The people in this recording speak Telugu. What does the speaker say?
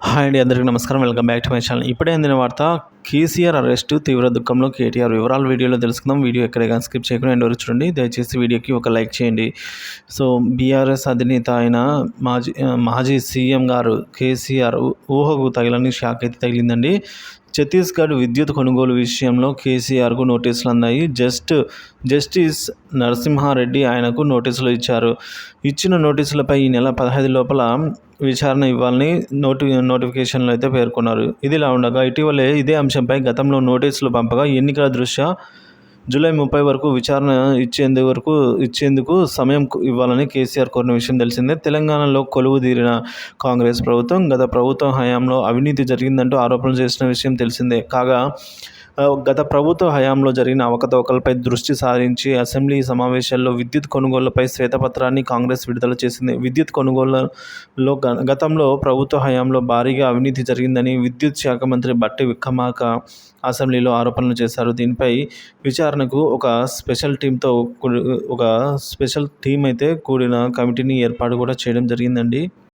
హాయ్ అండి, అందరికీ నమస్కారం. Welcome back to my channel. ఇప్పుడే అందిన వార్త, కేసీఆర్ అరెస్టు, తీవ్ర దుఃఖంలో కేటీఆర్. వివరాలు వీడియోలో తెలుసుకుందాం. వీడియో ఎక్కడైనా స్కిప్ చేయకుండా ఎండ్ వరకు చూడండి. దయచేసి వీడియోకి ఒక లైక్ చేయండి. సో బీఆర్ఎస్ అధినేత అయిన మాజీ సీఎం గారు కేసీఆర్ ఊహకు తగిలని షాక్ అయితే తగిలిందండి. ఛత్తీస్గఢ్ విద్యుత్ కొనుగోలు విషయంలో కేసీఆర్కు నోటీసులు అందాయి. జస్టిస్ నరసింహారెడ్డి ఆయనకు నోటీసులు ఇచ్చారు. ఇచ్చిన నోటీసులపై ఈ నెల 15 లోపల విచారణ ఇవ్వాలని నోటిఫికేషన్లో అయితే పేర్కొన్నారు. ఇదిలా ఉండగా ఇటీవలే ఇదే అంశంపై గతంలో నోటీసులు పంపగా ఎన్నికల దృష్ట్యా జూలై 30 వరకు విచారణ ఇచ్చేందుకు సమయం ఇవ్వాలని కేసీఆర్ కోరిన విషయం తెలిసిందే. తెలంగాణలో కొలువుదీరిన కాంగ్రెస్ ప్రభుత్వం గత ప్రభుత్వం హయాంలో అవినీతి జరిగిందంటూ ఆరోపణలు చేసిన విషయం తెలిసిందే. కాగా గత ప్రభుత్వ హయాంలో జరిగిన అవకతవకలపై దృష్టి సారించి అసెంబ్లీ సమావేశాల్లో విద్యుత్ కొనుగోళ్లపై శ్వేతపత్రాన్ని కాంగ్రెస్ విడుదల చేసింది. విద్యుత్ కొనుగోళ్లలో గతంలో ప్రభుత్వ హయాంలో భారీగా అవినీతి జరిగిందని విద్యుత్ శాఖ మంత్రి బట్టి విక్రమార్క అసెంబ్లీలో ఆరోపణలు చేశారు. దీనిపై విచారణకు ఒక స్పెషల్ టీం అయితే కూడిన కమిటీని ఏర్పాటు కూడా చేయడం జరిగిందండి.